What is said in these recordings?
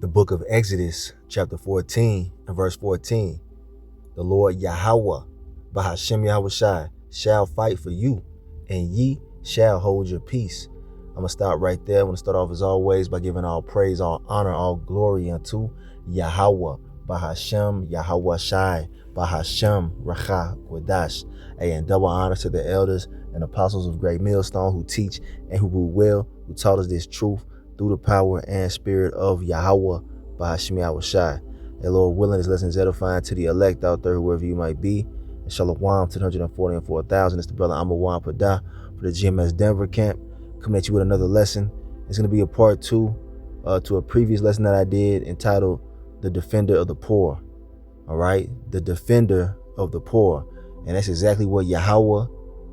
The book of Exodus, chapter 14 and verse 14. The Lord Yahweh, Bahashem Yahushai, shall fight for you, and ye shall hold your peace. I'm going to stop right there. I'm going to start off as always by giving all praise, all honor, all glory unto Yahweh, Bahashem Yahushai, Bahashem Racha Quadash. And double honor to the elders and apostles of Great Millstone who teach and who rule well, who taught us this truth through the power and spirit of Yahweh, Bahashem Yahushai. And Lord willing, this lesson is edifying to the elect out there, whoever you might be. And Shalom to the 144,000. It's the brother Amawan Pada for the GMS Denver camp, coming at you with another lesson. It's going to be a part 2 to a previous lesson that I did entitled The Defender of the Poor. All right, the Defender of the Poor. And that's exactly what Yahweh,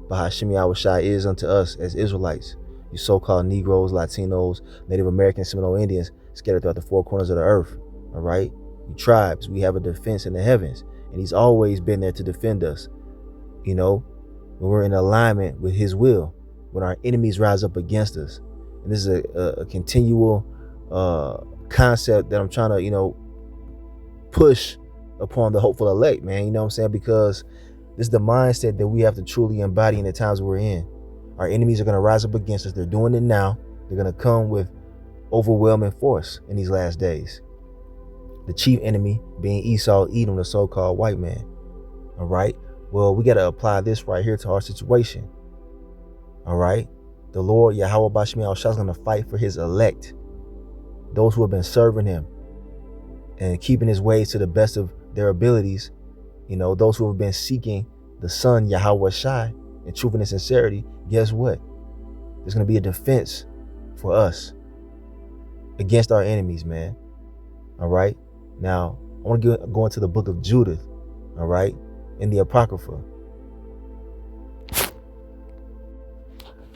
Bahashem Yahushai, is unto us as Israelites. You so-called Negroes, Latinos, Native Americans, Seminole Indians scattered throughout the four corners of the earth. All right, you tribes, we have a defense in the heavens, and he's always been there to defend us. You know, when we're in alignment with his will, when our enemies rise up against us. And this is a continual concept that I'm trying to, push upon the hopeful elect, man. You know what I'm saying? Because this is the mindset that we have to truly embody in the times we're in. Our enemies are going to rise up against us. They're doing it now. They're going to come with overwhelming force in these last days. The chief enemy being Esau, Edom, the so-called white man. All right. Well, we got to apply this right here to our situation. All right. The Lord Yahweh Bashmi Al-Shah is going to fight for his elect, those who have been serving him and keeping his ways to the best of their abilities. Those who have been seeking the Son Yahweh Shai in truth and sincerity. Guess what? There's going to be a defense for us against our enemies, man. All right. Now, I want to go into the book of Judith. All right. In the Apocrypha. All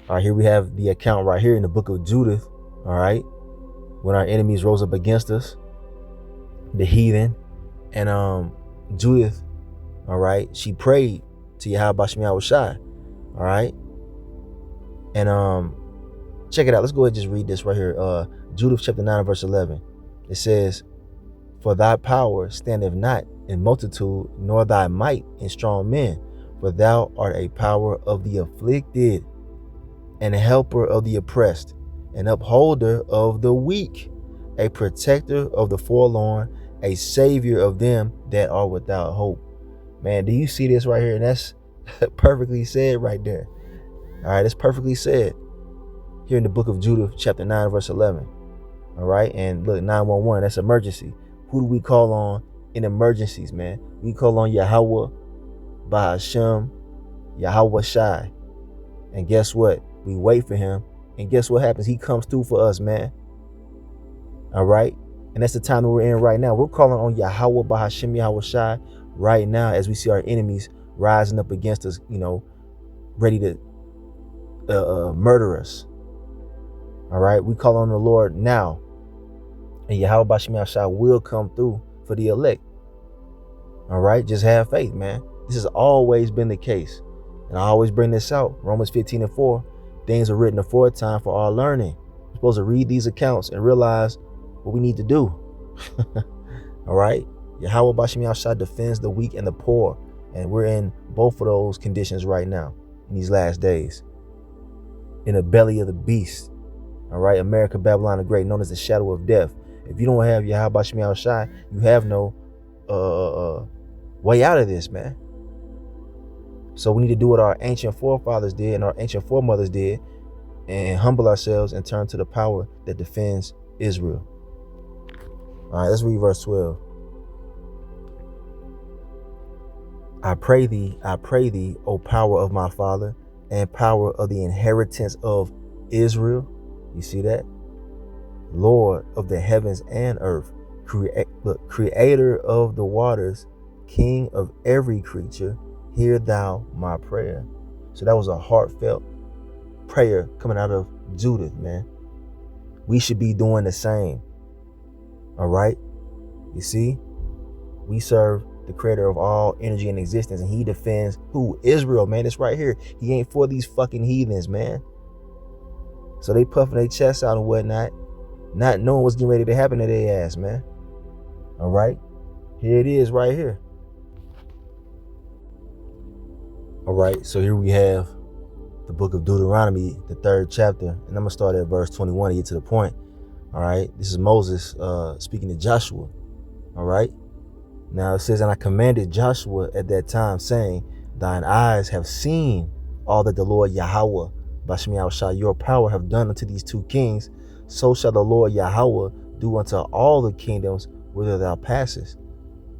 right. Here we have the account right here in the book of Judith. All right. When our enemies rose up against us, the heathen, and Judith, all right, she prayed to Yahweh Bashmi Yahushai. All right. And check it out. Let's go ahead and just read this right here. Judith chapter 9 verse 11. It says, "For thy power standeth not in multitude, nor thy might in strong men, for thou art a power of the afflicted, and a helper of the oppressed, an upholder of the weak, a protector of the forlorn, a savior of them that are without hope." Man, do you see this right here? And that's perfectly said right there. All right, it's perfectly said here in the book of Judith, chapter 9, verse 11. All right, and look, 911, that's emergency. Who do we call on in emergencies, man? We call on Yahweh, Bahashem, Yahweh Shai. And guess what? We wait for him. And guess what happens? He comes through for us, man. All right, and that's the time that we're in right now. We're calling on Yahweh, Bahashem, Yahweh Shai right now as we see our enemies rising up against us, ready to murder us. All right, we call on the Lord now, and Yahweh Bashmi Al-Shah will come through for the elect. All right, just have faith, man. This has always been the case, and I always bring this out. Romans 15:4, things are written aforetime for our learning. We're supposed to read these accounts and realize what we need to do. All right, Yahweh Bashmi Al-Shah defends the weak and the poor, and we're in both of those conditions right now in these last days. In the belly of the beast. All right, America, Babylon the Great, known as the shadow of death. If you don't have Yahweh Bashmi Al-Shai, you have no way out of this, man. So we need to do what our ancient forefathers did and our ancient foremothers did, and humble ourselves and turn to the power that defends Israel. All right, let's read verse 12. I pray thee, O power of my father, and power of the inheritance of Israel. You see that? Lord of the heavens and earth, creator of the waters, king of every creature, hear thou my prayer. So that was a heartfelt prayer coming out of Judith, man. We should be doing the same. All right? You see? We serve the creator of all energy and existence, and he defends who? Israel, man. It's right here. He ain't for these fucking heathens, man. So they puffing their chests out and whatnot, not knowing what's getting ready to happen to their ass, man. All right, here it is right here. All right, so here we have the book of Deuteronomy, the 3rd chapter, and I'm gonna start at verse 21 to get to the point. All right, this is Moses speaking to Joshua. All right, now it says, and I commanded Joshua at that time, saying, thine eyes have seen all that the Lord Yahweh, Bashmi Yahushua, your power, have done unto these 2 kings. So shall the Lord Yahweh do unto all the kingdoms whither thou passest.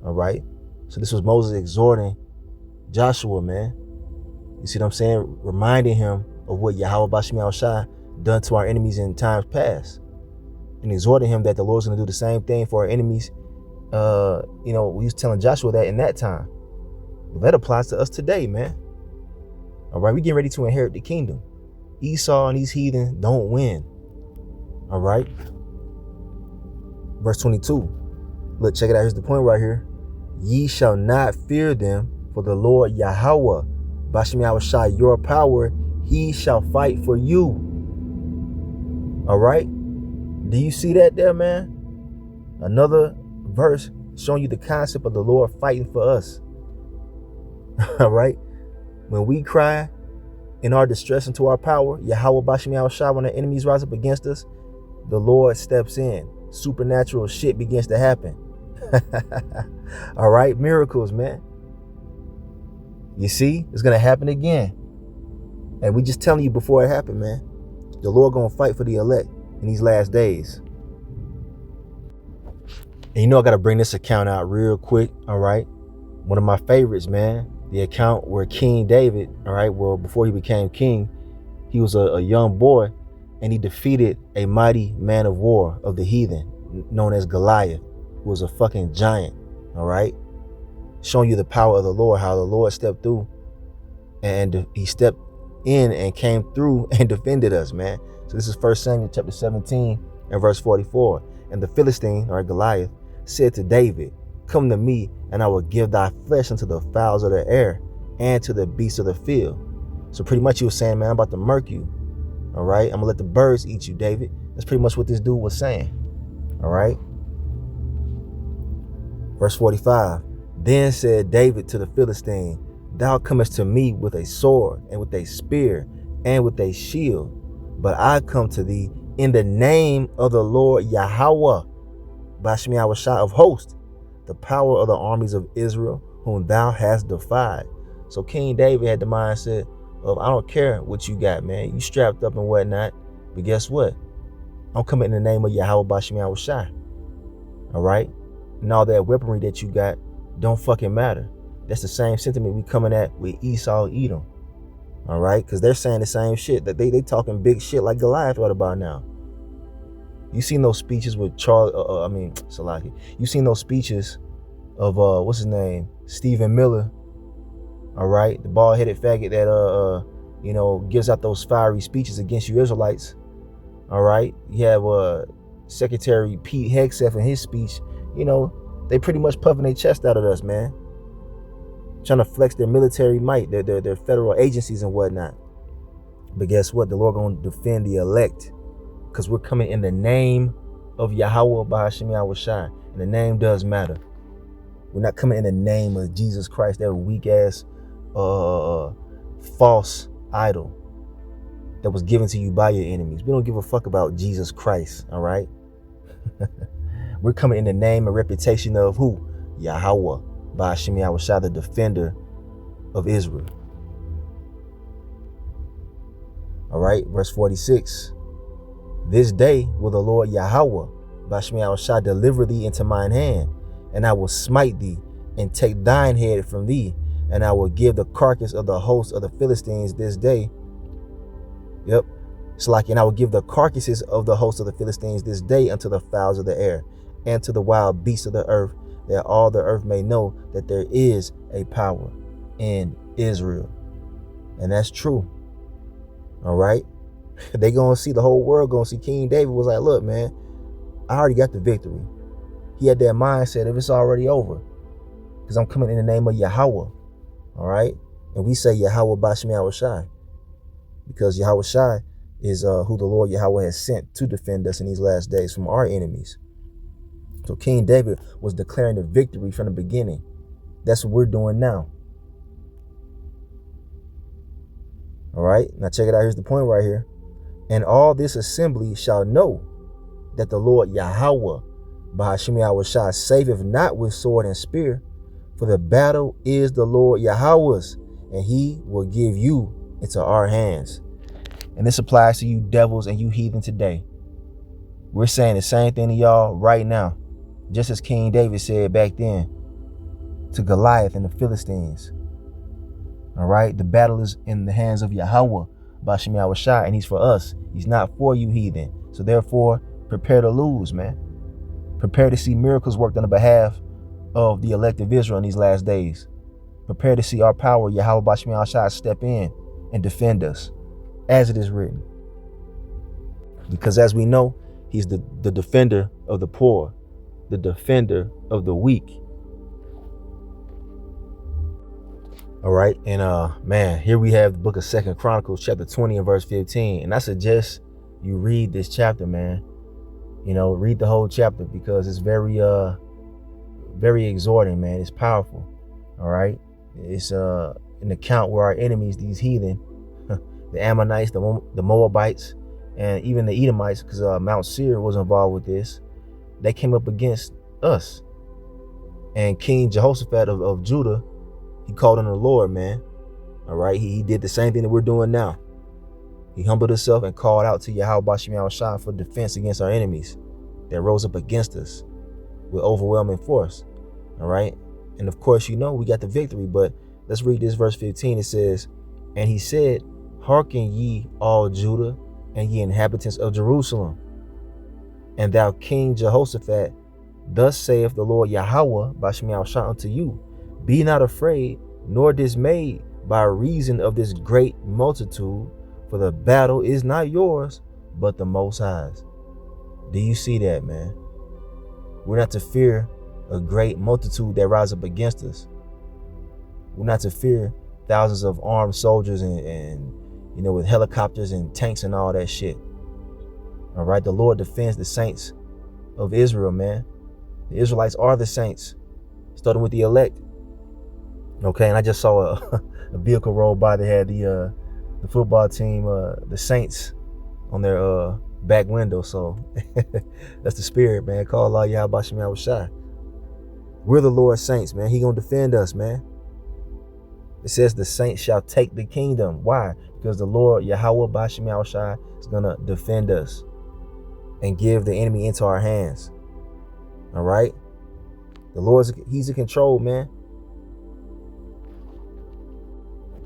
All right, so this was Moses exhorting Joshua, man. You see what I'm saying? Reminding him of what Yahweh Bashmi Yahushua done to our enemies in times past, and exhorting him that the Lord's going to do the same thing for our enemies. We was telling Joshua that in that time. Well, that applies to us today, man. All right, we getting ready to inherit the kingdom. Esau and these heathen don't win. All right. Verse 22. Look, check it out. Here's the point right here. Ye shall not fear them, for the Lord Yahweh, Bashmi Yahushua, your power, he shall fight for you. All right. Do you see that there, man? Another verse showing you the concept of the Lord fighting for us. All right. When we cry in our distress into our power, Yahweh Bashmi Yahushua, when the enemies rise up against us, the Lord steps in. Supernatural shit begins to happen. All right. Miracles, man. You see, it's going to happen again. And we just telling you before it happened, man. The Lord going to fight for the elect in these last days. And I got to bring this account out real quick. All right. One of my favorites, man. The account where King David, all right, well, before he became king, he was a young boy, and he defeated a mighty man of war of the heathen known as Goliath, who was a fucking giant. All right. Showing you the power of the Lord, how the Lord stepped through and he stepped in and came through and defended us, man. So this is 1 Samuel chapter 17 and verse 44. And the Philistine, or Goliath, said to David, come to me, and I will give thy flesh unto the fowls of the air and to the beasts of the field. So pretty much he was saying, man, I'm about to murk you. All right. I'm gonna let the birds eat you, David. That's pretty much what this dude was saying. All right. Verse 45. Then said David to the Philistine, thou comest to me with a sword and with a spear and with a shield, but I come to thee in the name of the Lord Yahweh, Bashmi Yahushua of hosts, the power of the armies of Israel, whom thou hast defied. So King David had the mindset of, I don't care what you got, man. You strapped up and whatnot, but guess what? I'm coming in the name of Yahweh Bashmi Yahushua. All right? And all that weaponry that you got don't fucking matter. That's the same sentiment we coming at with Esau, Edom. All right? Because they're saying the same shit. That they talking big shit like Goliath right about now. You seen those speeches with Salaki. You seen those speeches of what's his name? Stephen Miller. All right, the bald-headed faggot that gives out those fiery speeches against you Israelites. All right, you have Secretary Pete Hegseth in his speech. They pretty much puffing their chest out at us, man. Trying to flex their military might, their federal agencies and whatnot. But guess what? The Lord gonna defend the elect, because we're coming in the name of Yahweh Ba'ashem Yahushai. And the name does matter. We're not coming in the name of Jesus Christ, that weak ass false idol that was given to you by your enemies. We don't give a fuck about Jesus Christ, all right? We're coming in the name and reputation of who? Yahweh Ba'ashem Yahushai, the defender of Israel. All right, verse 46. This day will the Lord Yahweh Ba'ashem Yahushai deliver thee into mine hand, and I will smite thee and take thine head from thee, and I will give the carcass of the host of the Philistines this day. Yep. It's like, and I will give the carcasses of the host of the Philistines this day unto the fowls of the air and to the wild beasts of the earth, that all the earth may know that there is a power in Israel. And that's true. All right. They gonna see, the whole world gonna see King David was like, look, man, I already got the victory. He had that mindset of it's already over, because I'm coming in the name of Yahweh. All right. And we say Yahweh Ba'ashem Yahushai, because Yahushai is who the Lord Yahweh has sent to defend us in these last days from our enemies. So King David was declaring the victory from the beginning. That's what we're doing now. All right, now check it out. Here's the point right here. And all this assembly shall know that the Lord Yahweh, Bahashim Yahushua, saveth not with sword and spear, for the battle is the Lord Yahweh's, and he will give you into our hands. And this applies to you devils and you heathen today. We're saying the same thing to y'all right now, just as King David said back then to Goliath and the Philistines. All right, the battle is in the hands of Yahweh, Bahashim Yahushua, and he's for us. He's not for you heathen. So therefore, prepare to lose, man. Prepare to see miracles worked on the behalf of the elect of Israel in these last days. Prepare to see our power, Yahweh Bahashim Yahushua, step in and defend us, as it is written. Because as we know, he's the defender of the poor, the defender of the weak. All right, and man, here we have the book of 2 Chronicles, chapter 20 and verse 15. And I suggest you read this chapter, man. You know, read the whole chapter because it's very exhorting, man. It's powerful. All right, it's an account where our enemies, these heathen, the Ammonites, the Moabites, and even the Edomites, because Mount Seir was involved with this, they came up against us. And King Jehoshaphat of Judah, he called on the Lord, man. All right, he did the same thing that we're doing now. He humbled himself and called out to Yahweh Bahashim Yahushua for defense against our enemies that rose up against us with overwhelming force. All right, and of course, you know, we got the victory, but let's read this verse 15. It says, and he said, hearken ye all Judah and ye inhabitants of Jerusalem, and thou King Jehoshaphat, thus saith the Lord Yahweh Bahashim Yahushua unto you, be not afraid nor dismayed by reason of this great multitude, for the battle is not yours, but the Most High's. Do you see that, man? We're not to fear a great multitude that rise up against us. We're not to fear thousands of armed soldiers and you know, with helicopters and tanks and all that shit. All right, the Lord defends the saints of Israel, man. The Israelites are the saints, starting with the elect. Okay, and I just saw a vehicle roll by that had the football team, the Saints, on their back window. So that's the spirit, man. Call Allah Yahweh Bahashim Yahushua. We're the Lord's saints, man. He gonna defend us, man. It says the saints shall take the kingdom. Why? Because the Lord Yahweh Bahashim Yahushua is gonna defend us and give the enemy into our hands. All right, the Lord's he's in control, man.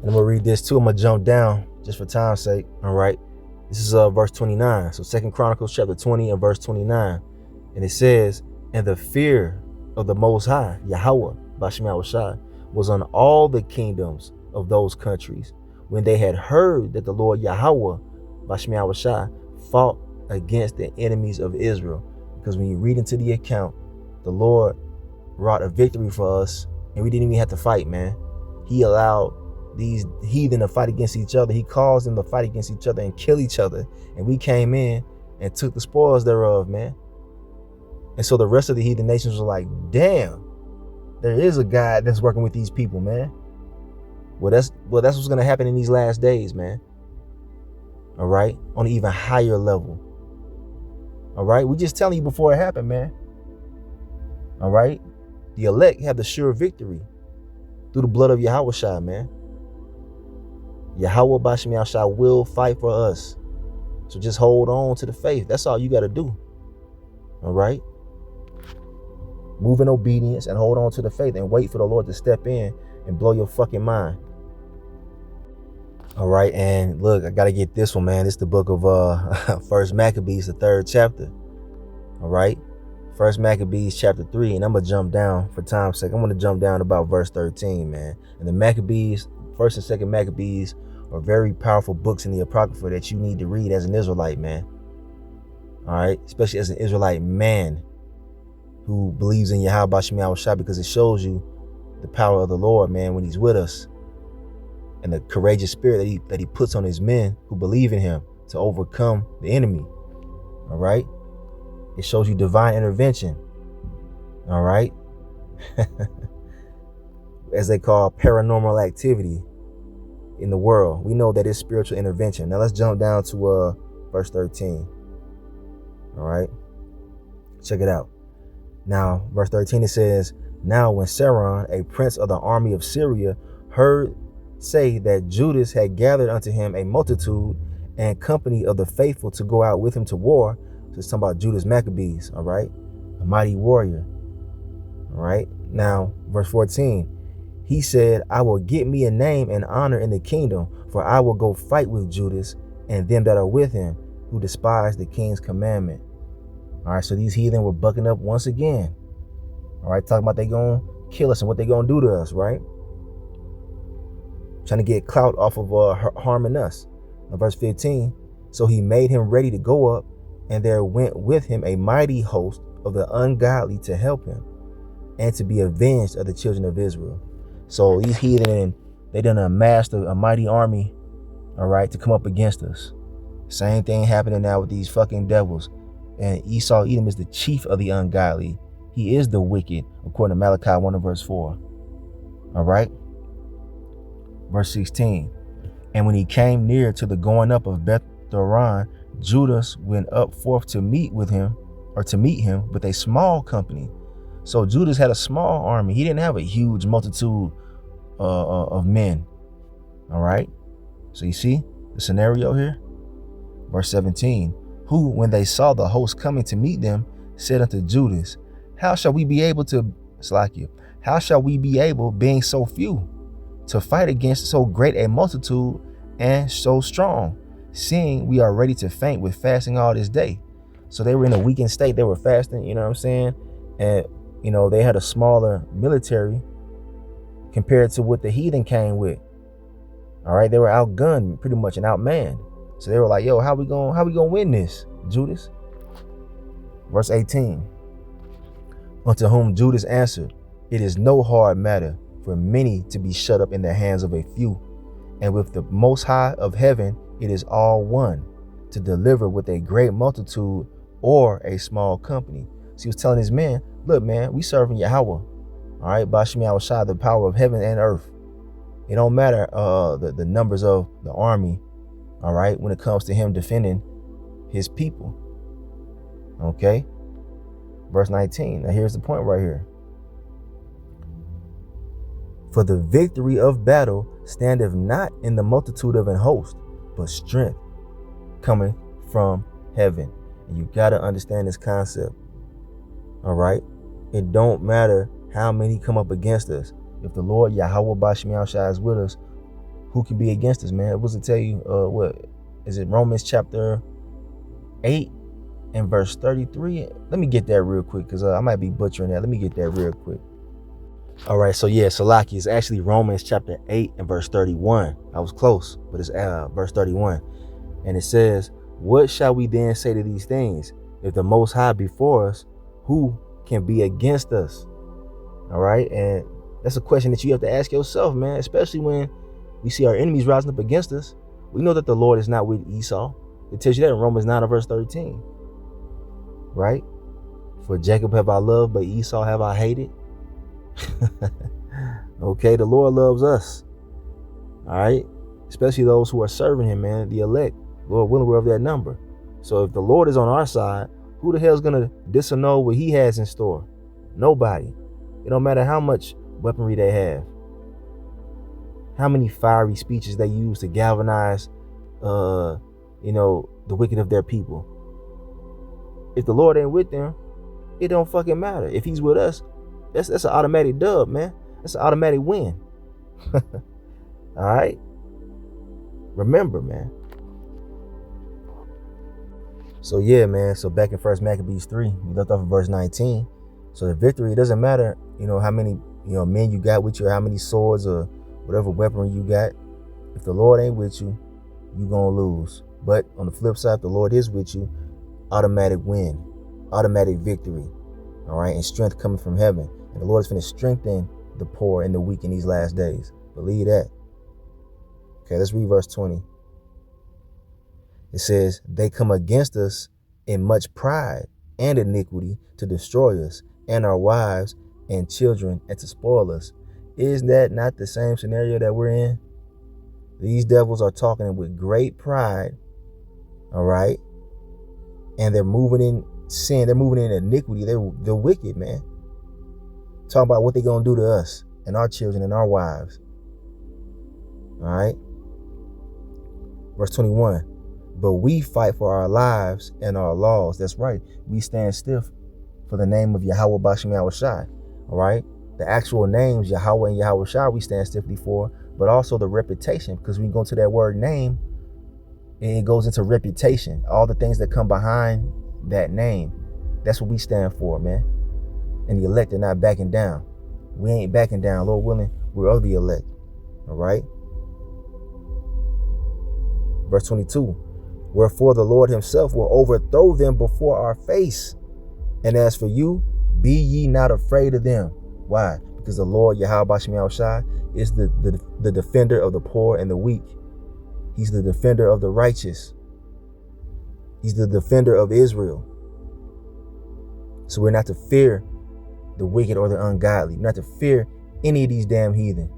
And I'm gonna read this too. I'm gonna jump down just for time's sake. All right, this is verse 29. So 2 Chronicles chapter 20 and verse 29, and it says, and the fear of the Most High Yahweh Bahashim Yahushua was on all the kingdoms of those countries when they had heard that the Lord Yahweh Bahashim Yahushua fought against the enemies of Israel. Because when you read into the account, the Lord wrought a victory for us, and we didn't even have to fight, man. He allowed these heathen to fight against each other. He caused them to fight against each other and kill each other. And we came in and took the spoils thereof, man. And so the rest of the heathen nations were like, damn, there is a God that's working with these people, man. Well, that's what's going to happen in these last days, man. All right, on an even higher level. All right, we just telling you before it happened, man. All right, the elect have the sure victory through the blood of Yahushua, man. Yahweh Bahashim Yahushua will fight for us. So just hold on to the faith. That's all you got to do. All right, move in obedience and hold on to the faith and wait for the Lord to step in and blow your fucking mind. All right, and look, I gotta get this one, man. It's the book of First Maccabees, the 3rd chapter. All right, First Maccabees chapter 3, and I'm gonna jump down for time's sake. I'm gonna jump down about verse 13, man. And the Maccabees, 1st and 2nd Maccabees, are very powerful books in the Apocrypha that you need to read as an Israelite, man. All right, especially as an Israelite man who believes in Yahweh Bahashim Yahushua, because it shows you the power of the Lord, man, when he's with us, and the courageous spirit that he puts on his men who believe in him. to overcome the enemy. All right. It shows you divine intervention. All right. As they call paranormal activity in the world. We know that it's spiritual intervention. Now let's jump down to verse 13. All right. Check it out. Now, verse 13, it says, now when Saron, a prince of the army of Syria, heard say that Judas had gathered unto him a multitude and company of the faithful to go out with him to war. So it's talking about Judas Maccabees, all right? A mighty warrior, all right? Now, verse 14, he said, I will get me a name and honor in the kingdom, for I will go fight with Judas and them that are with him, who despise the king's commandment. All right, so these heathen were bucking up once again. All right, talking about they gonna kill us and what they gonna do to us, right? Trying to get clout off of harming us. Now, verse 15, so he made him ready to go up, and there went with him a mighty host of the ungodly to help him, and to be avenged of the children of Israel. So these heathen, they done amassed a mighty army, all right, to come up against us. Same thing happening now with these fucking devils. And Esau, Edom, is the chief of the ungodly. He is the wicked, according to Malachi 1 and verse 4. All right. Verse 16. And when he came near to the going up of Beth-horon, Judas went up forth to meet him with a small company. So Judas had a small army. He didn't have a huge multitude of men. All right. So you see the scenario here. Verse 17. Who, when they saw the host coming to meet them, said unto Judas, how shall we be able, being so few, to fight against so great a multitude and so strong, seeing we are ready to faint with fasting all this day? So they were in a weakened state. They were fasting, you know what I'm saying? And, you know, they had a smaller military compared to what the heathen came with. All right, they were outgunned pretty much and outmanned. So they were like, yo, how we gonna win this, Judas? Verse 18. Unto whom Judas answered, it is no hard matter for many to be shut up in the hands of a few, and with the Most High of heaven it is all one, to deliver with a great multitude or a small company. So he was telling his men, look, man, we serving Yahweh. All right, Bashmi Awashai, the power of heaven and earth. It don't matter the numbers of the army, all right, when it comes to him defending his people. Okay. Verse 19. Now here's the point right here. For the victory of battle standeth not in the multitude of an host, but strength coming from heaven. And you got to understand this concept. All right. It don't matter how many come up against us. If the Lord Yahweh Bashmi Shai is with us, who can be against us, man? It was to tell you, what is it? Romans chapter 8 and verse 33. Let me get that real quick, because I might be butchering that. Let me get that real quick. All right, so yeah, Salaki is actually Romans chapter 8 and verse 31. I was close, but it's verse 31. And it says, what shall we then say to these things? If the Most High be for us, who can be against us? All right, and that's a question that you have to ask yourself, man, especially when we see our enemies rising up against us. We know that the Lord is not with Esau. It tells you that in Romans 9 and verse 13. Right? For Jacob have I loved, but Esau have I hated. Okay, the Lord loves us. All right? Especially those who are serving him, man, the elect. Lord willing, we're of that number. So if the Lord is on our side, who the hell is going to disannul what he has in store? Nobody. It don't matter how much weaponry they have, how many fiery speeches they use to galvanize, the wicked of their people. If the Lord ain't with them, it don't fucking matter. If he's with us, that's an automatic dub, man. That's an automatic win. All right. Remember, man. So yeah, man. So back in 1 Maccabees 3, we left off at verse 19. So the victory, it doesn't matter, how many, men you got with you, or how many swords or whatever weaponry you got. If the Lord ain't with you, you're going to lose. But on the flip side, if the Lord is with you, automatic win, automatic victory. All right. And strength coming from heaven. And the Lord is going to strengthen the poor and the weak in these last days. Believe that. Okay, let's read verse 20. It says, they come against us in much pride and iniquity to destroy us and our wives and children and to spoil us. Is that not the same scenario that we're in? These devils are talking with great pride, all right? And they're moving in sin. They're moving in iniquity. They're wicked, man. Talking about what they're going to do to us and our children and our wives. All right? Verse 21. But we fight for our lives and our laws. That's right. We stand stiff for the name of Yahweh Bashem Yahushai. All right? The actual names, Yahweh and Yahushai, we stand stiffly for, but also the reputation, because when you go to that word name, it goes into reputation. All the things that come behind that name. That's what we stand for, man. And the elect are not backing down. We ain't backing down. Lord willing, we're of the elect. All right? Verse 22. Wherefore the Lord himself will overthrow them before our face. And as for you, be ye not afraid of them. Why? Because the Lord Yahweh Bashem Yahushai is the defender of the poor and the weak. He's the defender of the righteous. He's the defender of Israel. So we're not to fear the wicked or the ungodly. We're not to fear any of these damn heathen.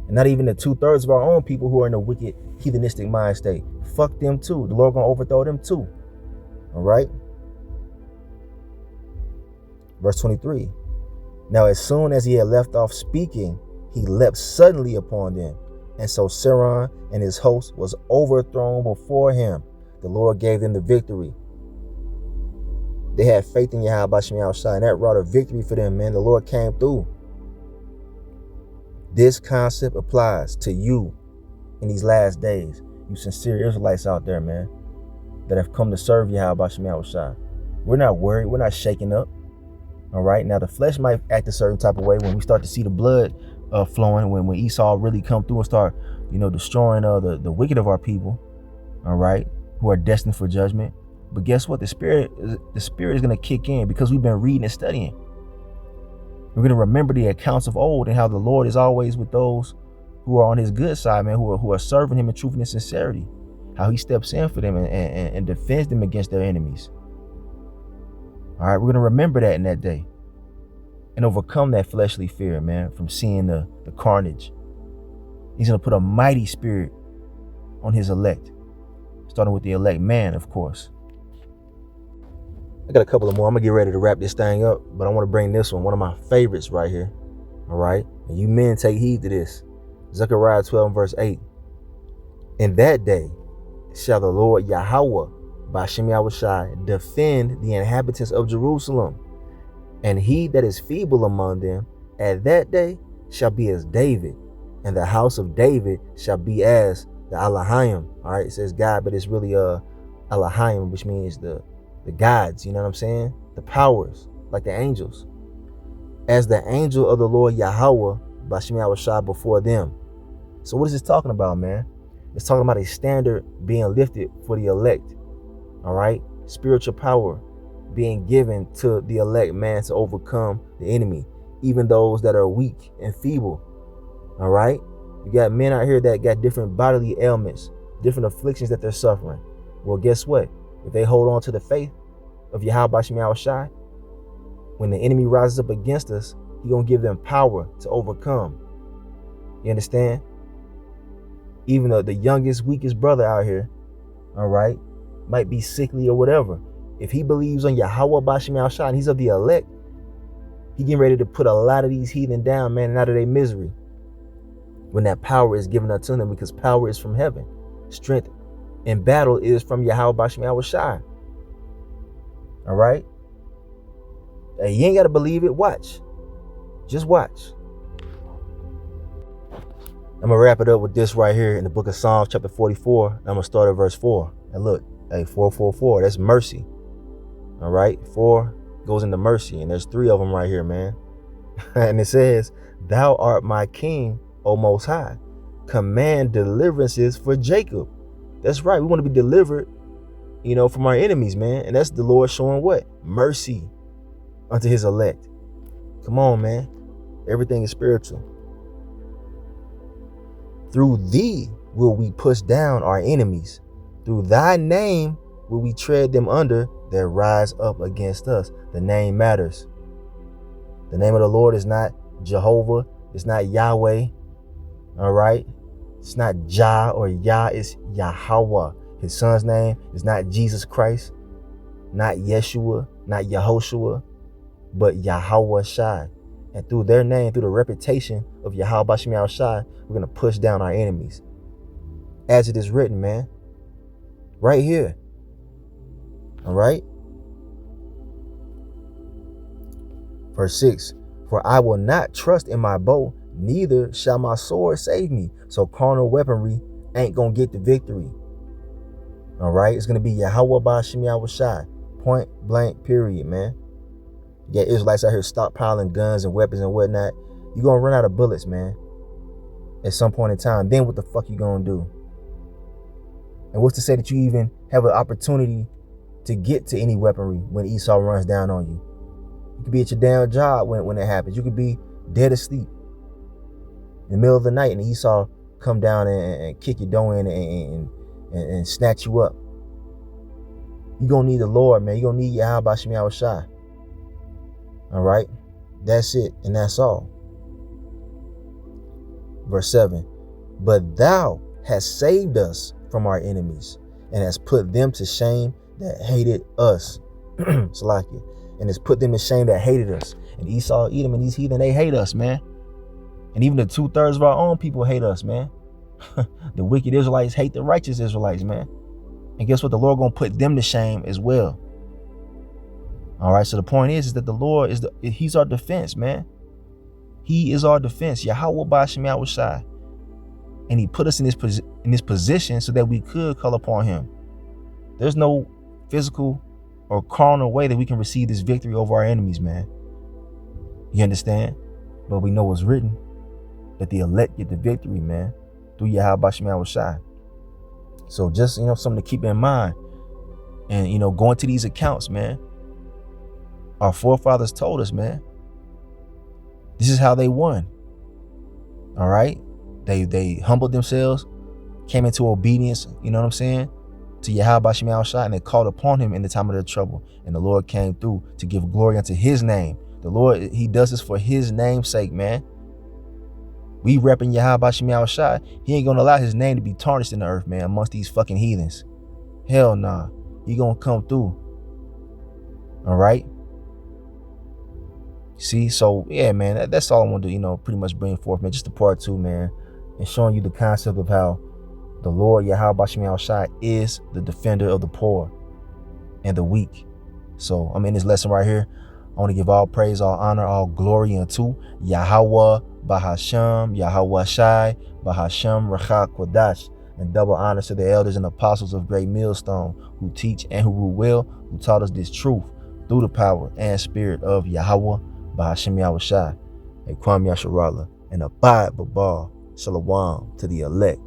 And not even the 2/3 of our own people who are in a wicked, heathenistic mind state. Fuck them too. The Lord gonna overthrow them too. All right? Verse 23. Now as soon as he had left off speaking, he leapt suddenly upon them. And so Sihon and his host was overthrown before him. The Lord gave them the victory. They had faith in Yahweh Bashem Yahushai, and that brought a victory for them, man. The Lord came through. This concept applies to you in these last days. You sincere Israelites out there, man, that have come to serve Yahweh Bashem Yahushai. We're not worried. We're not shaken up. All right. Now the flesh might act a certain type of way when we start to see the blood flowing. When Esau really come through and start, destroying the wicked of our people. All right, who are destined for judgment. But guess what? The spirit is going to kick in because we've been reading and studying. We're going to remember the accounts of old and how the Lord is always with those who are on his good side, man, who are serving him in truth and sincerity. How he steps in for them and defends them against their enemies. All right, we're going to remember that in that day and overcome that fleshly fear, man, from seeing the carnage. He's going to put a mighty spirit on his elect, starting with the elect man, of course. I got a couple of more. I'm going to get ready to wrap this thing up, but I want to bring this one of my favorites right here. All right, and you men take heed to this. Zechariah 12 verse 8. In that day shall the Lord Yahweh Bashem Yahushai defend the inhabitants of Jerusalem, and he that is feeble among them at that day shall be as David, and the house of David shall be as the Elohim. All right, it says God, but it's really Elohim, which means the gods, you know what I'm saying? The powers, like the angels. As the angel of the Lord Yahweh Bashem Yahushai before them. So what is this talking about, man? It's talking about a standard being lifted for the elect. All right, spiritual power being given to the elect man to overcome the enemy, even those that are weak and feeble. All right, you got men out here that got different bodily ailments, different afflictions that they're suffering. Well, guess what? If they hold on to the faith of Yahweh Bashem Yahushai, when the enemy rises up against us, he's gonna give them power to overcome. You understand? Even though the youngest, weakest brother out here, all right, might be sickly or whatever, if he believes on Yahweh Bashem Yahushai and he's of the elect, he getting ready to put a lot of these heathen down, man, and out of their misery. When that power is given unto them, because power is from heaven. Strength in battle is from Yahweh Bashem Yahushai. All right? Hey, you ain't got to believe it. Watch. Just watch. I'm going to wrap it up with this right here in the book of Psalms, chapter 44. I'm going to start at verse 4. And look, hey, 444, that's mercy. All right? 4 goes into mercy, and there's 3 of them right here, man. And it says, Thou art my king, O Most High. Command deliverances for Jacob. That's right. We want to be delivered, from our enemies, man. And that's the Lord showing what? Mercy unto his elect. Come on, man. Everything is spiritual. Through thee will we push down our enemies. Through thy name will we tread them under that rise up against us. The name matters. The name of the Lord is not Jehovah. It's not Yahweh. All right. It's not Jah or Yah. It's Yahweh. His son's name is not Jesus Christ, not Yeshua, not Yehoshua, but Yahweh Shai. And through their name, through the reputation of Yahweh Bashim Yahweh Shai, we're going to push down our enemies. As it is written, man. Right here. All right. Verse 6. For I will not trust in my bow, neither shall my sword save me. So carnal weaponry ain't going to get the victory. All right. It's going to be Yahweh Bashim Yahweh Shai. Point blank, period, man. Yeah, Israelites out here stockpiling guns and weapons and whatnot. You're going to run out of bullets, man. At some point in time. Then what the fuck you going to do? And what's to say that you even have an opportunity to get to any weaponry when Esau runs down on you? You could be at your damn job when it happens. You could be dead asleep in the middle of the night and Esau come down and kick your door in and snatch you up. You're going to need the Lord, man. You're going to need Yahweh Bashim Yahweh Shai. All right? That's it. And that's all. Verse 7. But thou hast saved us from our enemies and has put them to shame that hated us. Salakia. And has put them to shame that hated us. And Esau, Edom, and these heathen, they hate us, man. And even the 2/3 of our own people hate us, man. The wicked Israelites hate the righteous Israelites, man. And guess what? The Lord gonna put them to shame as well. All right. So the point is that the Lord He's our defense, man. He is our defense. Yahweh Bashim Yahweh Shai. And he put us in this position so that we could call upon him. There's no physical or carnal way that we can receive this victory over our enemies, man. You understand? But we know what's written, that the elect get the victory, man, through Yahweh Bashim Yahweh Shai. So just, something to keep in mind. And, going to these accounts, man, our forefathers told us, man, this is how they won. All right? They humbled themselves, came into obedience, you know what I'm saying, to Yahweh Bashim Yahweh Shai, and they called upon him in the time of their trouble. And the Lord came through to give glory unto his name. The Lord, he does this for his name's sake, man. We repping Yahweh Bashim Yahweh Shai. He ain't gonna allow his name to be tarnished in the earth, man, amongst these fucking heathens. Hell nah. He gonna come through. All right? See, so yeah, man, that's all I want to, pretty much bring forth, man. Just the part 2, man. And showing you the concept of how the Lord Yahweh Bashim Yahweh Shai is the defender of the poor and the weak. So I'm in this lesson right here. I want to give all praise, all honor, all glory unto Yahweh Bahasham, Yahweh Shai, Bahasham Rachak Kodash, and double honor to the elders and apostles of Great Millstone who teach and who rule well, who taught us this truth through the power and spirit of Yahweh Bahasham Yahweh Shai. Kwam Yasharallah, and abide Babal. Shalom to the elect.